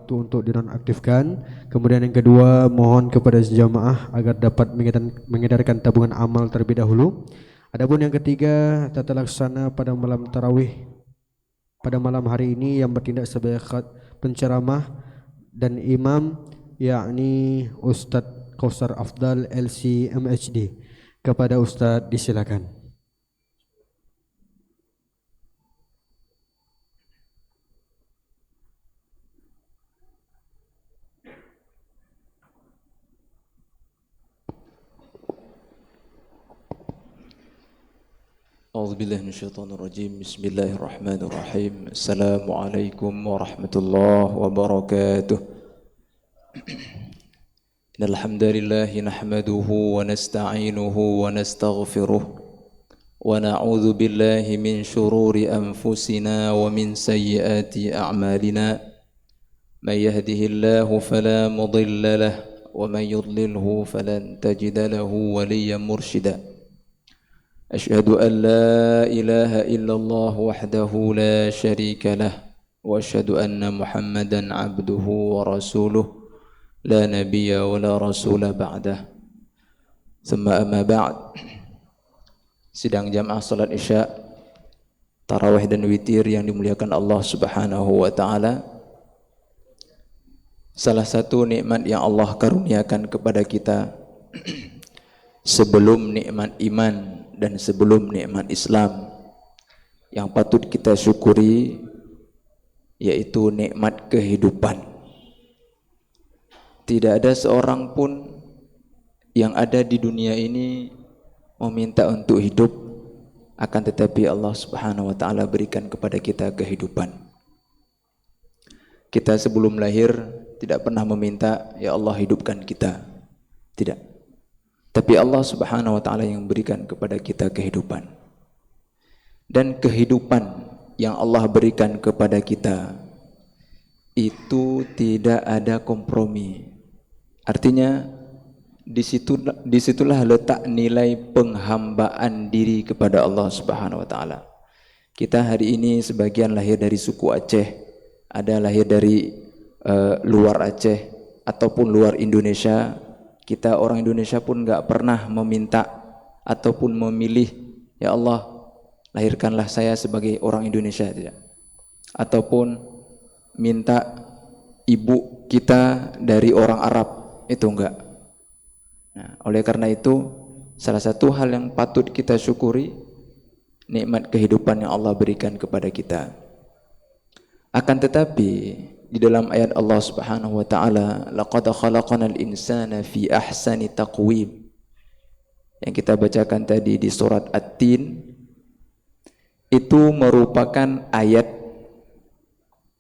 waktu untuk dinonaktifkan. Kemudian yang kedua, mohon kepada jamaah agar dapat mengedarkan tabungan amal terlebih dahulu. Adapun yang ketiga, tata laksana pada malam tarawih pada malam hari ini yang bertindak sebagai penceramah dan imam, yakni Ustadz Kausar Afdal LC MHD. Kepada Ustadz disilakan. A'udzubillahi minasyaitonirrajim. Bismillahirrahmanirrahim. Assalamualaikum warahmatullahi wabarakatuh. Innal hamdalillah nahmaduhu wa nasta'inuhu wa nastaghfiruh wa na'udzu billahi min shururi anfusina wa min sayyiati a'malina. May yahdihillahu fala mudilla lahu wa may yudlilhu falan tajida lahu waliyyan mursyida. أشهد أن لا إله إلا الله وحده لا شريك له وأشهد أن محمدا عبده ورسوله لا نبي ولا رسول بعده ثم أما بعد. Sidang jamaah salat isya, tarawih dan witir yang dimuliakan Allah Subhanahu wa taala. Salah satu nikmat yang Allah karuniakan kepada kita sebelum nikmat iman dan sebelum nikmat Islam yang patut kita syukuri, yaitu nikmat kehidupan. Tidak ada seorang pun yang ada di dunia ini meminta untuk hidup, akan tetapi Allah Subhanahu wa taala berikan kepada kita kehidupan. Kita sebelum lahir tidak pernah meminta, ya Allah hidupkan kita. Tidak. Tapi Allah Subhanahu wa taala yang berikan kepada kita kehidupan. Dan kehidupan yang Allah berikan kepada kita itu tidak ada kompromi. Artinya disitulah letak nilai penghambaan diri kepada Allah Subhanahu wa taala. Kita hari ini sebagian lahir dari suku Aceh, ada lahir dari luar Aceh ataupun luar Indonesia. Kita orang Indonesia pun enggak pernah meminta ataupun memilih, ya Allah lahirkanlah saya sebagai orang Indonesia, tidak. Ataupun minta ibu kita dari orang Arab, itu enggak. Nah, oleh karena itu salah satu hal yang patut kita syukuri nikmat kehidupan yang Allah berikan kepada kita. Akan tetapi di dalam ayat Allah Subhanahu wa taala, laqad khalaqanal insana fi ahsani taqwim, yang kita bacakan tadi di surat At-Tin, itu merupakan ayat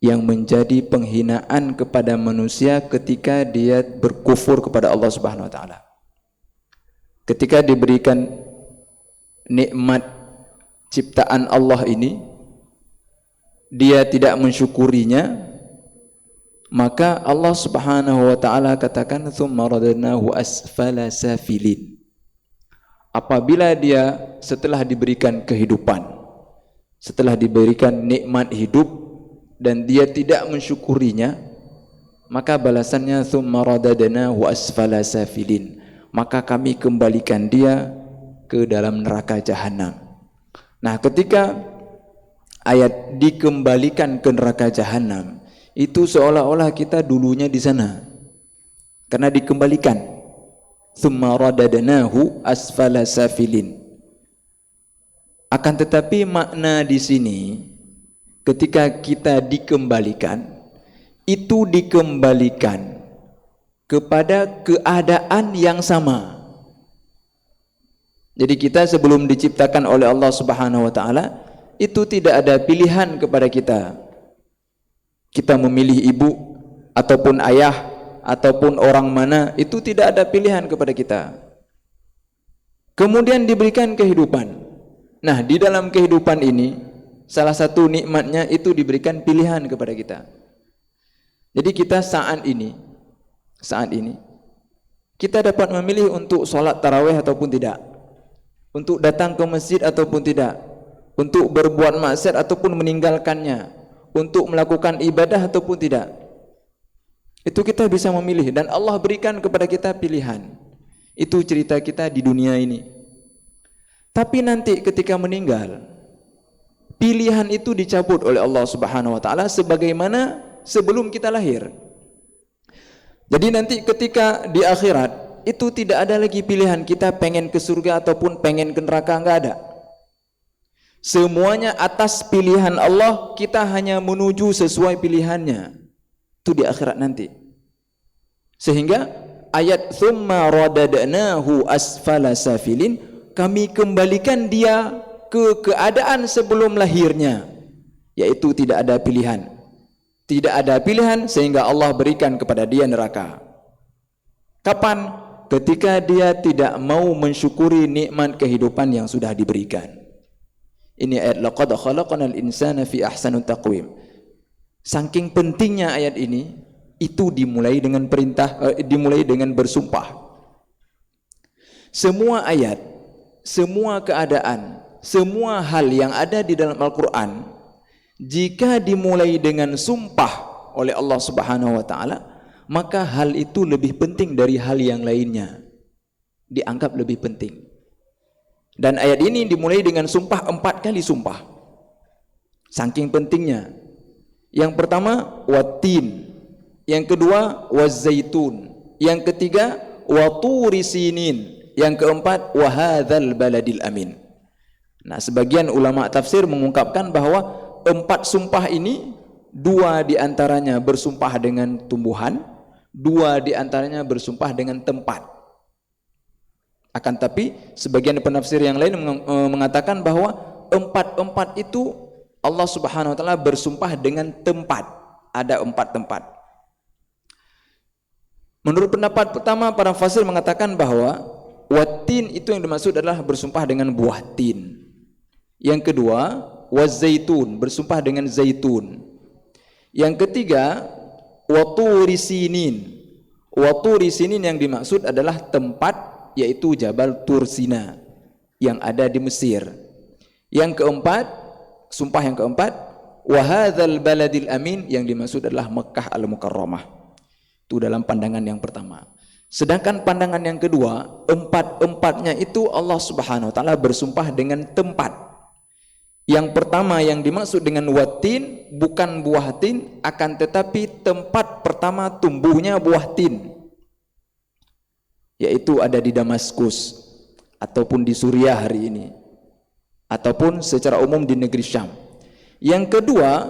yang menjadi penghinaan kepada manusia ketika dia berkufur kepada Allah Subhanahu wa taala. Ketika diberikan nikmat ciptaan Allah ini, dia tidak mensyukurinya, maka Allah Subhanahu wa taala katakan tsumma radadnahu asfala safilin. Apabila dia setelah diberikan kehidupan, setelah diberikan nikmat hidup dan dia tidak mensyukurinya, maka balasannya tsumma radadnahu asfala safilin, maka kami kembalikan dia ke dalam neraka jahanam. Nah, ketika ayat dikembalikan ke neraka jahanam, itu seolah-olah kita dulunya di sana, karena dikembalikan. Tsumma radadnahu asfala safilin. Akan tetapi makna di sini ketika kita dikembalikan, itu dikembalikan kepada keadaan yang sama. Jadi kita sebelum diciptakan oleh Allah Subhanahu wa taala, itu tidak ada pilihan kepada kita. Kita memilih ibu ataupun ayah ataupun orang mana, itu tidak ada pilihan kepada kita. Kemudian diberikan kehidupan. Nah, di dalam kehidupan ini salah satu nikmatnya itu diberikan pilihan kepada kita. Jadi kita saat ini kita dapat memilih untuk sholat tarawih ataupun tidak, untuk datang ke masjid ataupun tidak, untuk berbuat maksiat ataupun meninggalkannya, untuk melakukan ibadah ataupun tidak. Itu kita bisa memilih dan Allah berikan kepada kita pilihan. Itu cerita kita di dunia ini. Tapi nanti ketika meninggal, pilihan itu dicabut oleh Allah Subhanahu wa taala sebagaimana sebelum kita lahir. Jadi nanti ketika di akhirat itu tidak ada lagi pilihan kita pengen ke surga ataupun pengen ke neraka, enggak ada. Semuanya atas pilihan Allah, kita hanya menuju sesuai pilihannya. Itu di akhirat nanti. Sehingga ayat thumma radadnahu asfala safilin, kami kembalikan dia ke keadaan sebelum lahirnya, yaitu tidak ada pilihan. Tidak ada pilihan sehingga Allah berikan kepada dia neraka. Kapan? Ketika dia tidak mau mensyukuri nikmat kehidupan yang sudah diberikan. Ini ayat laqad khalaqnal insana fi ahsani taqwim. Saking pentingnya ayat ini, itu dimulai dengan dimulai dengan bersumpah. Semua ayat, semua keadaan, semua hal yang ada di dalam Al-Quran, jika dimulai dengan sumpah oleh Allah Subhanahu wa taala, maka hal itu lebih penting dari hal yang lainnya. Dianggap lebih penting. Dan ayat ini dimulai dengan sumpah, 4 kali sumpah. Saking pentingnya. Yang pertama watin, yang kedua wazaitun, yang ketiga waturi sinin, yang keempat wahadzal baladil amin. Nah, sebagian ulama tafsir mengungkapkan bahwa 4 sumpah ini, 2 diantaranya bersumpah dengan tumbuhan, 2 diantaranya bersumpah dengan tempat. Akan tapi sebagian penafsir yang lain mengatakan bahwa 4 itu Allah Subhanahu wa taala bersumpah dengan tempat. Ada 4 tempat. Menurut pendapat pertama, para fasir mengatakan bahwa watin itu yang dimaksud adalah bersumpah dengan buah tin. Yang kedua, wazaitun, bersumpah dengan zaitun. Yang ketiga, waturi sinin. Waturi sinin yang dimaksud adalah tempat, yaitu Jabal Tursina yang ada di Mesir. Yang keempat, sumpah yang keempat, wahadzal baladil amin, yang dimaksud adalah Mekah al-Mukarramah. Itu dalam pandangan yang pertama. Sedangkan pandangan yang kedua, 4-4-nya itu Allah Subhanahu wa taala bersumpah dengan tempat. Yang pertama yang dimaksud dengan watin bukan buah tin, akan tetapi tempat pertama tumbuhnya buah tin, yaitu ada di Damaskus ataupun di Suriah hari ini, ataupun secara umum di negeri Syam. Yang kedua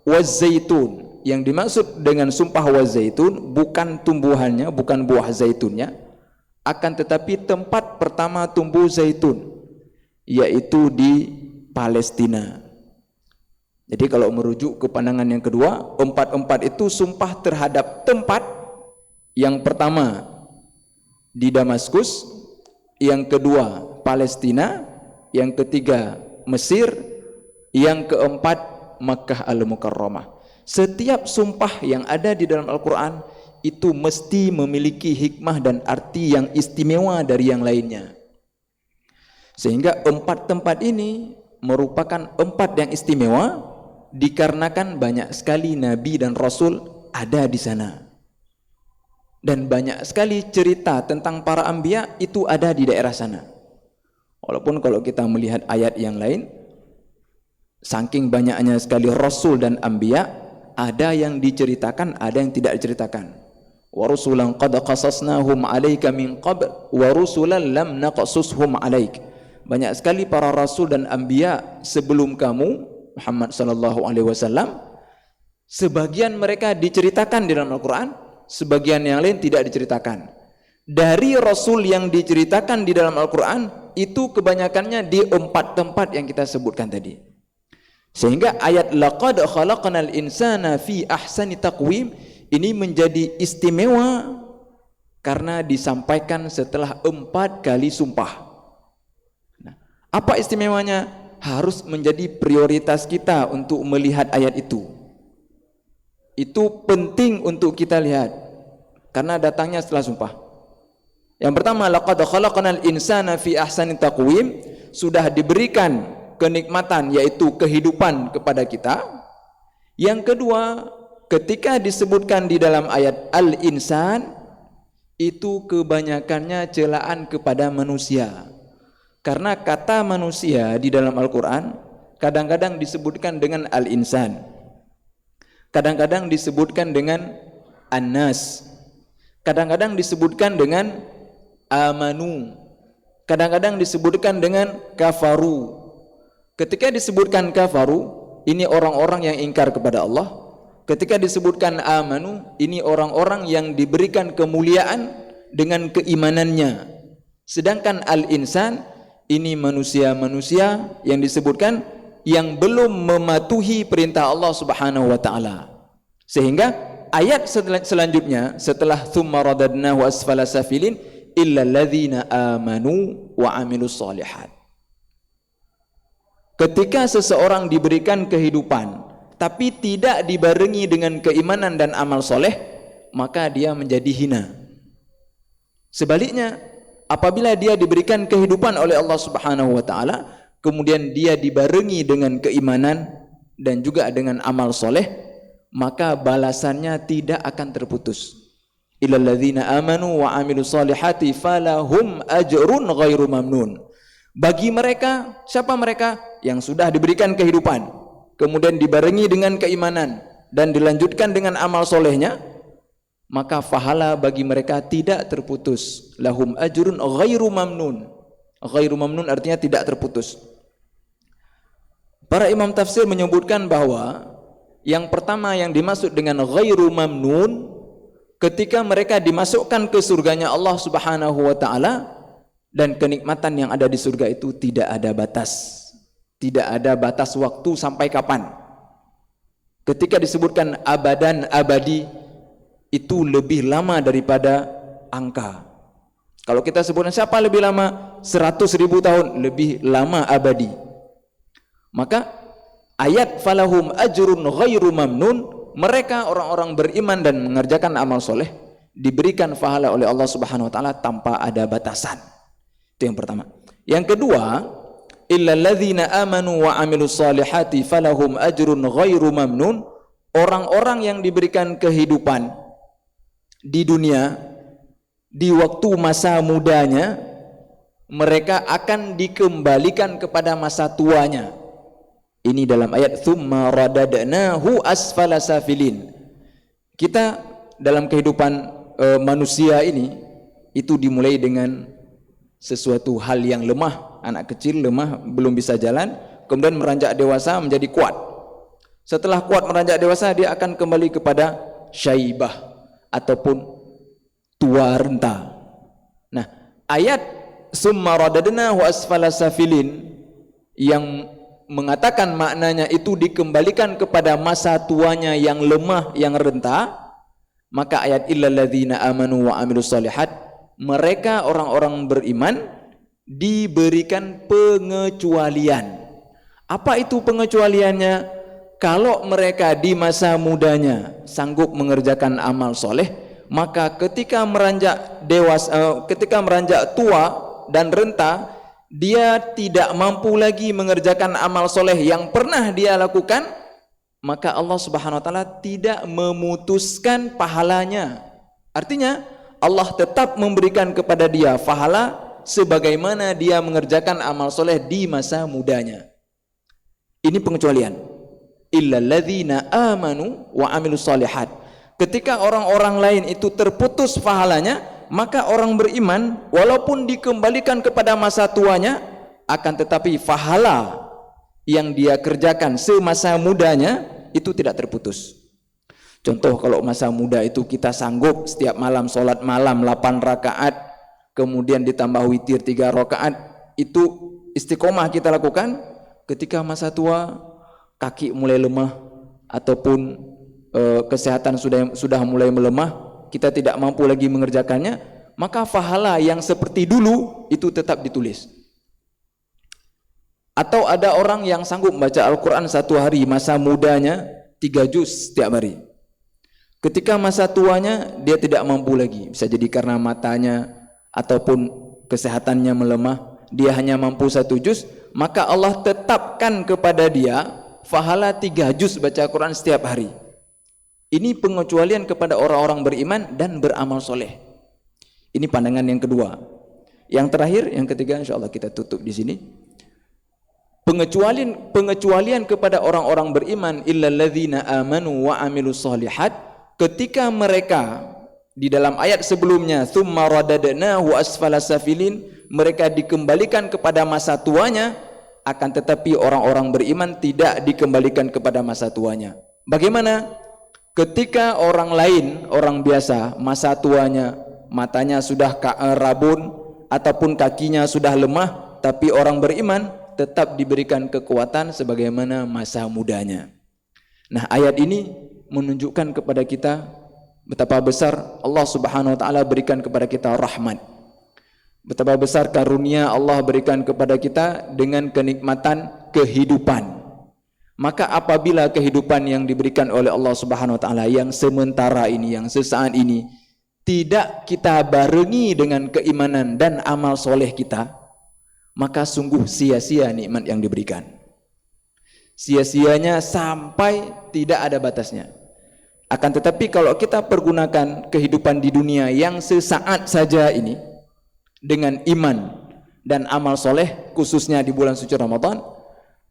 wazaitun, yang dimaksud dengan sumpah wazaitun bukan tumbuhannya, bukan buah zaitunnya, akan tetapi tempat pertama tumbuh zaitun, yaitu di Palestina. Jadi kalau merujuk ke pandangan yang kedua, 4 itu sumpah terhadap tempat. Yang pertama di Damaskus, yang kedua Palestina, yang ketiga Mesir, yang keempat Makkah al-Mukarramah. Setiap sumpah yang ada di dalam Al-Quran itu mesti memiliki hikmah dan arti yang istimewa dari yang lainnya. Sehingga 4 tempat ini merupakan 4 yang istimewa dikarenakan banyak sekali Nabi dan Rasul ada di sana. Dan banyak sekali cerita tentang para anbiya itu ada di daerah sana. Walaupun kalau kita melihat ayat yang lain, saking banyaknya sekali Rasul dan anbiya, ada yang diceritakan, ada yang tidak diceritakan. Wa rusulan qad qasasnahum 'alaika min qabl wa rusulan lam naqsushum 'alaik. Banyak sekali para rasul dan anbiya sebelum kamu Muhammad sallallahu alaihi wasallam, sebagian mereka diceritakan di dalam Al-Qur'an, sebagian yang lain tidak diceritakan. Dari rasul yang diceritakan di dalam Al-Qur'an itu kebanyakannya di 4 tempat yang kita sebutkan tadi. Sehingga ayat laqad khalaqnal insana fi ahsani taqwim ini menjadi istimewa karena disampaikan setelah 4 kali sumpah. Nah, apa istimewanya? Harus menjadi prioritas kita untuk melihat ayat itu. Itu penting untuk kita lihat karena datangnya setelah sumpah. Yang pertama, laqad khalaqnal insana fi ahsani taqwim, sudah diberikan kenikmatan yaitu kehidupan kepada kita. Yang kedua, ketika disebutkan di dalam ayat Al-Insan, itu kebanyakannya celaan kepada manusia. Karena kata manusia di dalam Al-Quran kadang-kadang disebutkan dengan Al-Insan, kadang-kadang disebutkan dengan An-Nas, kadang-kadang disebutkan dengan Amanu, kadang-kadang disebutkan dengan Kafaru. Ketika disebutkan Kafaru, ini orang-orang yang ingkar kepada Allah. Ketika disebutkan Amanu, ini orang-orang yang diberikan kemuliaan dengan keimanannya. Sedangkan Al-Insan, ini manusia-manusia yang disebutkan yang belum mematuhi perintah Allah Subhanahu wa taala. Sehingga ayat selanjutnya setelah thumma radadnahu asfala safilin illa alladzina amanu wa amilus solihat. Ketika seseorang diberikan kehidupan tapi tidak dibarengi dengan keimanan dan amal soleh, maka dia menjadi hina. Sebaliknya, apabila dia diberikan kehidupan oleh Allah Subhanahu wa taala, kemudian dia dibarengi dengan keimanan dan juga dengan amal soleh, maka balasannya tidak akan terputus. Illal ladzina amanu wa amilus solihati falahum ajrun ghairu mamnun. Bagi mereka, siapa mereka? Yang sudah diberikan kehidupan, kemudian dibarengi dengan keimanan dan dilanjutkan dengan amal solehnya, maka pahala bagi mereka tidak terputus. Lahum ajrun ghairu mamnun. Ghairu mamnun artinya tidak terputus. Para imam tafsir menyebutkan bahwa yang pertama yang dimaksud dengan ghairu mamnun, ketika mereka dimasukkan ke surganya Allah Subhanahu wa taala, dan kenikmatan yang ada di surga itu tidak ada batas. Tidak ada batas waktu sampai kapan. Ketika disebutkan abadan abadi, itu lebih lama daripada angka. Kalau kita sebutkan siapa lebih lama? 100.000 tahun, lebih lama abadi. Maka ayat falahum ajrun ghairu mamnun, mereka orang-orang beriman dan mengerjakan amal soleh diberikan pahala oleh Allah Subhanahu wa taala tanpa ada batasan. Itu yang pertama. Yang kedua, illal ladzina amanu wa amilus solihati falahum ajrun ghairu mamnun. Orang-orang yang diberikan kehidupan di dunia di waktu masa mudanya, mereka akan dikembalikan kepada masa tuanya. Ini dalam ayat thumma radadnahu asfala safilin. Kita dalam kehidupan manusia ini itu dimulai dengan sesuatu hal yang lemah. Anak kecil lemah, belum bisa jalan, kemudian meranjak dewasa menjadi kuat. Setelah kuat meranjak dewasa, dia akan kembali kepada syaibah ataupun tua renta. Nah, ayat summa radadnahu asfala safilin yang mengatakan maknanya itu dikembalikan kepada masa tuanya yang lemah, yang renta, maka ayat illal ladzina amanu wa amilus solihat, mereka orang-orang beriman diberikan pengecualian. Apa itu pengecualiannya? Kalau mereka di masa mudanya sanggup mengerjakan amal soleh, maka ketika meranjak dewasa, ketika meranjak tua dan renta, dia tidak mampu lagi mengerjakan amal soleh yang pernah dia lakukan, maka Allah Subhanahu wa taala tidak memutuskan pahalanya. Artinya Allah tetap memberikan kepada dia pahala sebagaimana dia mengerjakan amal soleh di masa mudanya. Ini pengecualian. Illal ladzina amanu wa amilus solihat. Ketika orang-orang lain itu terputus pahalanya, maka orang beriman walaupun dikembalikan kepada masa tuanya, akan tetapi pahala yang dia kerjakan semasa mudanya itu tidak terputus. Contoh, kalau masa muda itu kita sanggup setiap malam sholat malam 8 rakaat, kemudian ditambah witir 3 rakaat, itu istiqomah kita lakukan. Ketika masa tua, kaki mulai lemah ataupun kesehatan sudah mulai melemah, kita tidak mampu lagi mengerjakannya, maka pahala yang seperti dulu itu tetap ditulis. Atau ada orang yang sanggup membaca Al-Quran 1 hari, masa mudanya 3 juz setiap hari. Ketika masa tuanya dia tidak mampu lagi, bisa jadi karena matanya ataupun kesehatannya melemah, dia hanya mampu 1 juz, maka Allah tetapkan kepada dia pahala 3 juz baca Quran setiap hari. Ini pengecualian kepada orang-orang beriman dan beramal soleh. Ini pandangan yang kedua. Yang terakhir, yang ketiga, insya Allah kita tutup di sini. Pengecualian kepada orang-orang beriman illal ladzina amanu wa amilus solihat, ketika mereka di dalam ayat sebelumnya tsumma radadnahu asfala safilin, mereka dikembalikan kepada masa tuanya, akan tetapi orang-orang beriman tidak dikembalikan kepada masa tuanya. Bagaimana? Ketika orang lain, orang biasa, masa tuanya matanya sudah rabun ataupun kakinya sudah lemah, tapi orang beriman tetap diberikan kekuatan sebagaimana masa mudanya. Nah, ayat ini menunjukkan kepada kita betapa besar Allah Subhanahu wa taala berikan kepada kita rahmat. Betapa besar karunia Allah berikan kepada kita dengan kenikmatan kehidupan. Maka apabila kehidupan yang diberikan oleh Allah Subhanahu wa taala yang sementara ini, yang sesaat ini, tidak kita barengi dengan keimanan dan amal soleh kita, maka sungguh sia-sia nikmat yang diberikan. Sia-sianya sampai tidak ada batasnya. Akan tetapi kalau kita pergunakan kehidupan di dunia yang sesaat saja ini dengan iman dan amal soleh, khususnya di bulan suci Ramadan,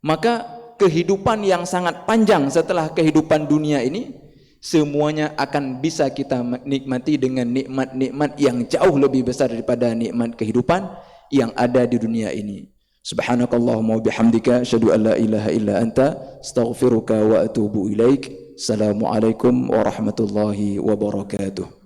maka kehidupan yang sangat panjang setelah kehidupan dunia ini semuanya akan bisa kita nikmati dengan nikmat-nikmat yang jauh lebih besar daripada nikmat kehidupan yang ada di dunia ini. Subhanakallahumma wa bihamdika asyhadu an la ilaha illa anta astaghfiruka wa atubu ilaik. Assalamualaikum warahmatullahi wabarakatuh.